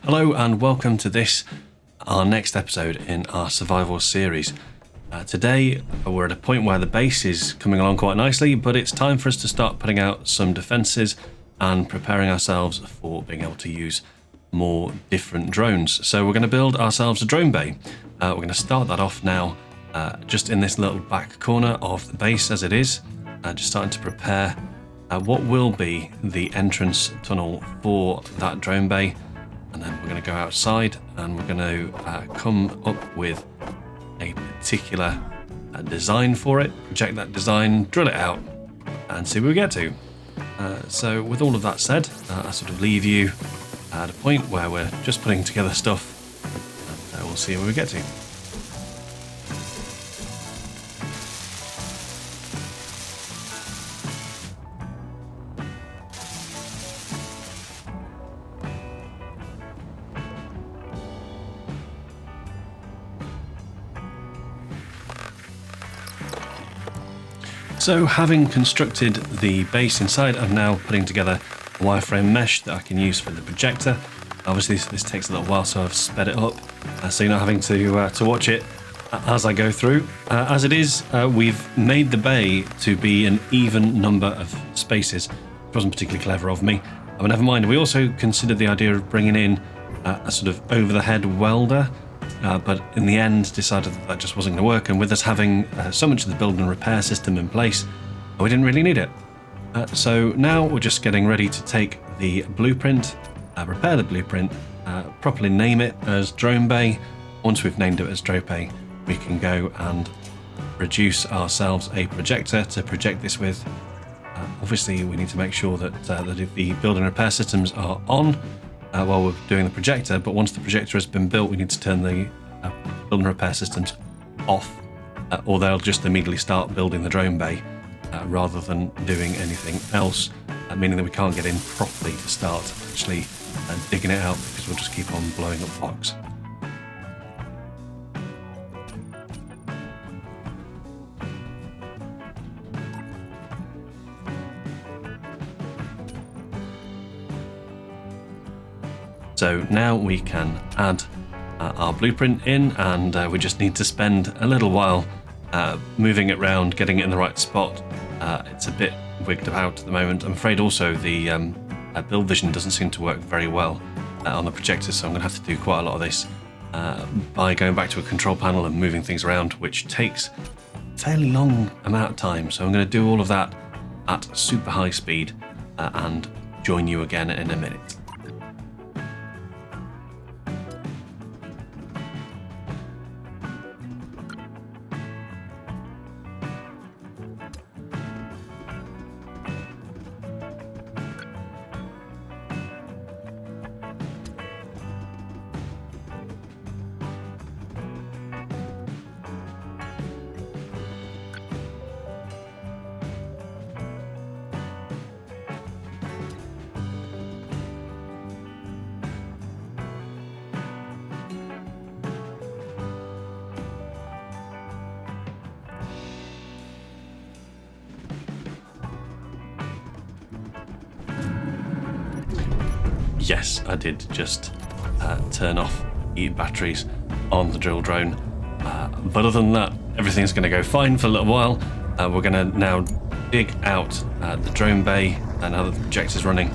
Hello and welcome to this, our next episode in our survival series. Today we're at a point where the base is coming along quite nicely, but it's time for us to start putting out some defences and preparing ourselves for being able to use more different drones. So we're going to build ourselves a drone bay. We're going to start that off now, just in this little back corner of the base as it is, just starting to prepare what will be the entrance tunnel for that drone bay. And then we're going to go outside and we're going to come up with a particular design for it, project that design, drill it out, and see where we get to. So with all of that said, I sort of leave you at a point where we're just putting together stuff, and we'll see where we get to. So having constructed the base inside, I'm now putting together a wireframe mesh that I can use for the projector. Obviously this takes a little while, so I've sped it up, so you're not having to watch it as I go through. As it is, we've made the bay to be an even number of spaces. It wasn't particularly clever of me, but never mind. We also considered the idea of bringing in a sort of over-the-head welder, but in the end decided that just wasn't going to work, and with us having so much of the build and repair system in place, we didn't really need it. So now we're just getting ready to take the blueprint, repair the blueprint, properly name it as Drone Bay. Once we've named it as Drone Bay, we can go and produce ourselves a projector to project this with. Obviously we need to make sure that the build and repair systems are on while we're doing the projector, but once the projector has been built, we need to turn the build and repair systems off, or they'll just immediately start building the drone bay rather than doing anything else, meaning that we can't get in properly to start actually digging it out, because we'll just keep on blowing up blocks. So now we can add our blueprint in, and we just need to spend a little while moving it around, getting it in the right spot. It's a bit wigged about at the moment. I'm afraid also the build vision doesn't seem to work very well on the projector, so I'm going to have to do quite a lot of this by going back to a control panel and moving things around, which takes a fairly long amount of time. So I'm going to do all of that at super high speed and join you again in a minute. Yes, I did just turn off the batteries on the drill drone, but other than that, everything's going to go fine for a little while. We're going to now dig out the drone bay now that the projector's running,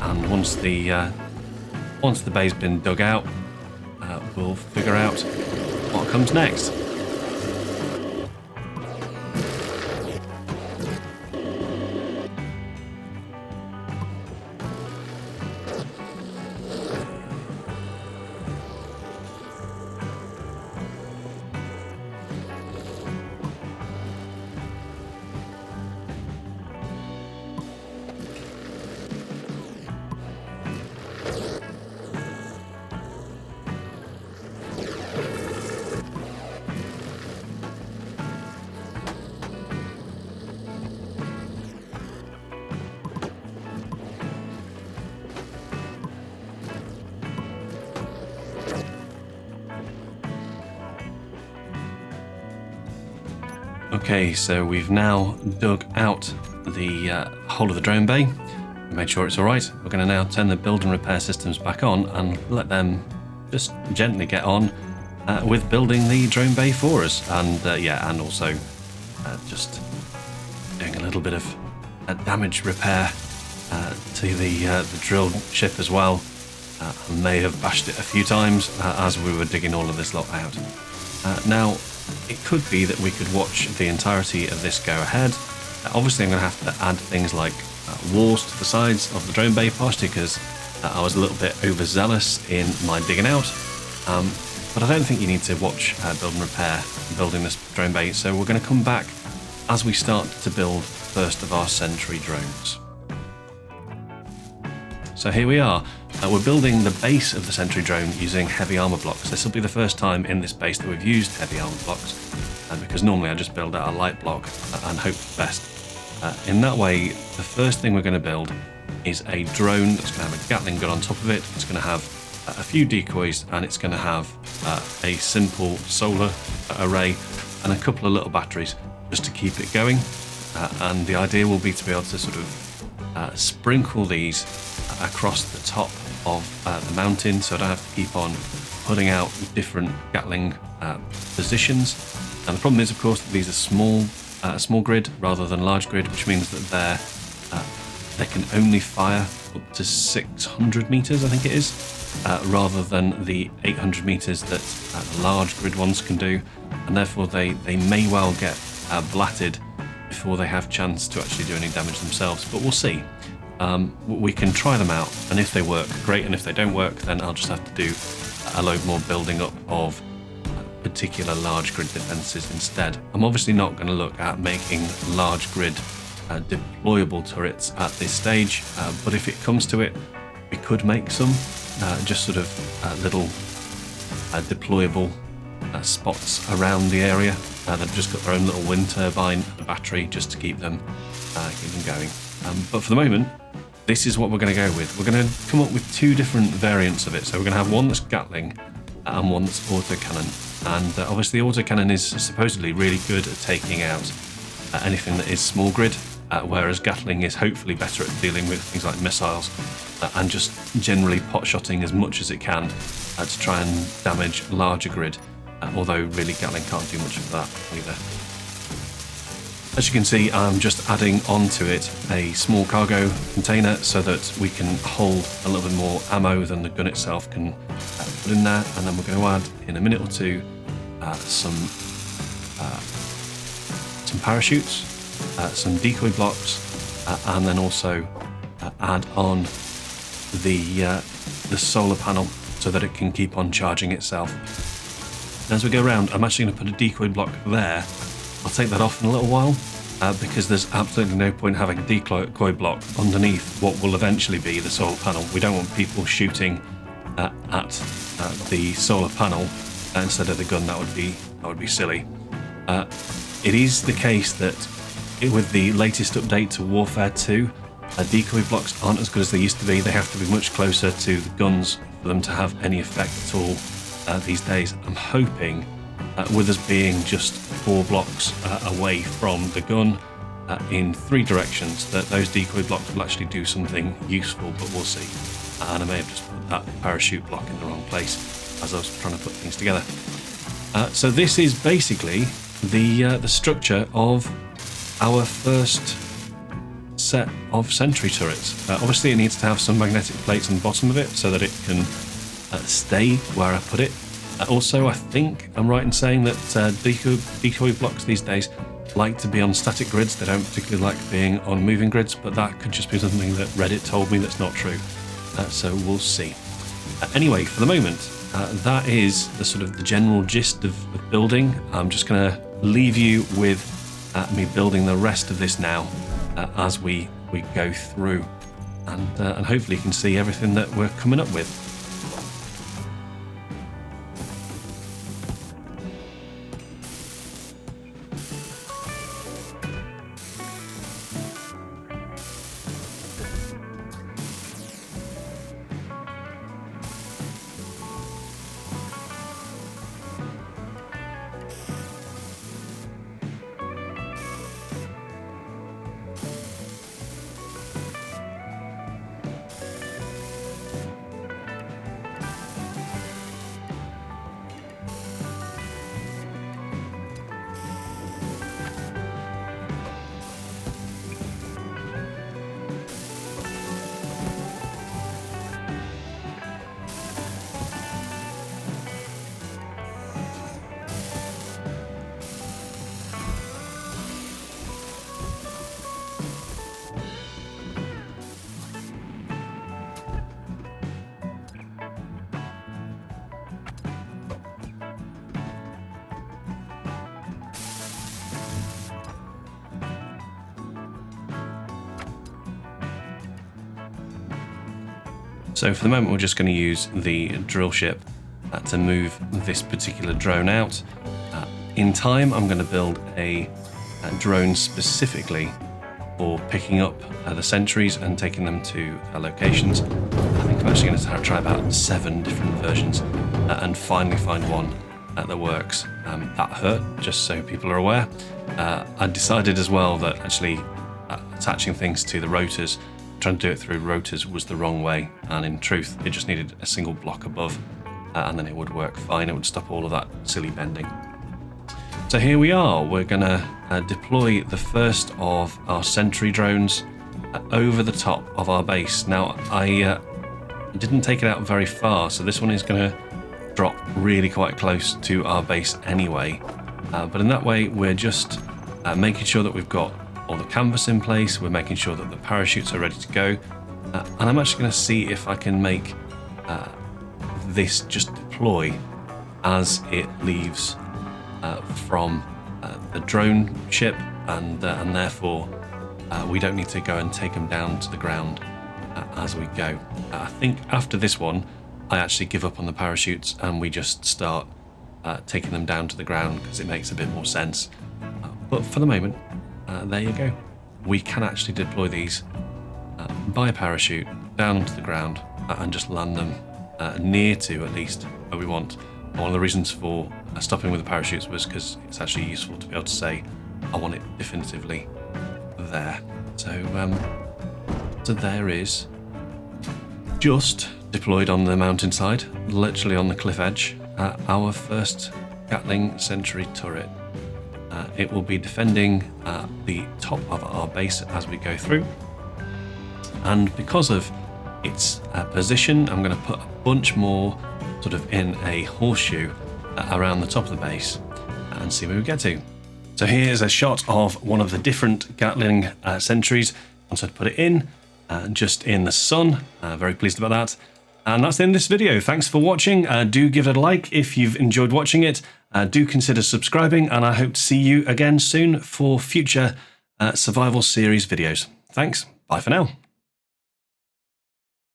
and once the bay's been dug out, we'll figure out what comes next. Okay, so we've now dug out the whole of the drone bay. I'm made sure it's all right. We're going to now turn the build and repair systems back on and let them just gently get on with building the drone bay for us. And and also just doing a little bit of damage repair to the drilled ship as well. I may have bashed it a few times as we were digging all of this lot out. Now, it could be that we could watch the entirety of this go ahead. Obviously, I'm going to have to add things like walls to the sides of the drone bay, partially because I was a little bit overzealous in my digging out. But I don't think you need to watch build and repair building this drone bay, so we're going to come back as we start to build the first of our sentry drones. So here we are. We're building the base of the sentry drone using heavy armor blocks. This will be the first time in this base that we've used heavy armor blocks, because normally I just build out a light block and hope for the best. In that way, the first thing we're going to build is a drone that's going to have a Gatling gun on top of it. It's going to have a few decoys, and it's going to have a simple solar array and a couple of little batteries just to keep it going. And the idea will be to be able to sort of sprinkle these across the top of the mountain, so I don't have to keep on putting out different Gatling positions. And the problem is, of course, that these are small grid rather than large grid, which means that they can only fire up to 600 meters, I think it is, rather than the 800 meters that the large grid ones can do, and therefore they may well get blatted before they have chance to actually do any damage themselves. But we'll see. We can try them out, and if they work, great, and if they don't work, then I'll just have to do a load more building up of particular large grid defenses instead. I'm obviously not going to look at making large grid deployable turrets at this stage, but if it comes to it, we could make some just sort of little deployable spots around the area. They've just got their own little wind turbine and a battery just to keep them going. But for the moment, this is what we're going to go with. We're going to come up with two different variants of it. So we're going to have one that's Gatling and one that's autocannon. And obviously autocannon is supposedly really good at taking out anything that is small grid, whereas Gatling is hopefully better at dealing with things like missiles and just generally pot-shotting as much as it can to try and damage larger grid, although really Gatling can't do much of that either. As you can see, I'm just adding onto it a small cargo container so that we can hold a little bit more ammo than the gun itself can put in there, and then we're going to add in a minute or two some parachutes, some decoy blocks, and then also add on the solar panel so that it can keep on charging itself. And as we go around, I'm actually going to put a decoy block there. I'll take that off in a little while because there's absolutely no point having a decoy block underneath what will eventually be the solar panel. We don't want people shooting at the solar panel instead of the gun. That would be silly. It is the case that with the latest update to Warfare 2, decoy blocks aren't as good as they used to be. They have to be much closer to the guns for them to have any effect at all these days. I'm hoping with us being just 4 blocks away from the gun in 3 directions, that those decoy blocks will actually do something useful, but we'll see. And I may have just put that parachute block in the wrong place as I was trying to put things together. So this is basically the structure of our first set of sentry turrets. Obviously it needs to have some magnetic plates on the bottom of it so that it can stay where I put it. Also, I think I'm right in saying that decoy blocks these days like to be on static grids. They don't particularly like being on moving grids, but that could just be something that Reddit told me that's not true. So we'll see. Anyway, for the moment, that is the sort of the general gist of building. I'm just going to leave you with me building the rest of this now as we go through, and hopefully you can see everything that we're coming up with. So for the moment, we're just going to use the drill ship to move this particular drone out. In time, I'm going to build a drone specifically for picking up the sentries and taking them to locations. I think I'm actually going to try about 7 different versions and finally find one that works. That hurt, just so people are aware. I decided as well that actually attaching things to the rotors, trying to do it through rotors, was the wrong way, and in truth it just needed a single block above and then it would work fine. It would stop all of that silly bending. So here we are, we're gonna deploy the first of our sentry drones over the top of our base. Now I didn't take it out very far, so this one is gonna drop really quite close to our base anyway, but in that way we're just making sure that we've got all the canvas in place, we're making sure that the parachutes are ready to go, and I'm actually going to see if I can make this just deploy as it leaves from the drone ship, and therefore we don't need to go and take them down to the ground as we go. I think after this one I actually give up on the parachutes and we just start taking them down to the ground because it makes a bit more sense. But for the moment, there you go. We can actually deploy these by parachute down to the ground and just land them near to, at least, where we want. One of the reasons for stopping with the parachutes was because it's actually useful to be able to say, I want it definitively there. So there is, just deployed on the mountainside, literally on the cliff edge, our first Gatling sentry turret. It will be defending the top of our base as we go through, and because of its position, I'm going to put a bunch more sort of in a horseshoe around the top of the base and see where we get to. So here's a shot of one of the different Gatling sentries. Once I put it in, just in the sun. Very pleased about that. And that's the end of this video. Thanks for watching. Do give it a like if you've enjoyed watching it. Do consider subscribing, and I hope to see you again soon for future survival series videos. Thanks. Bye for now.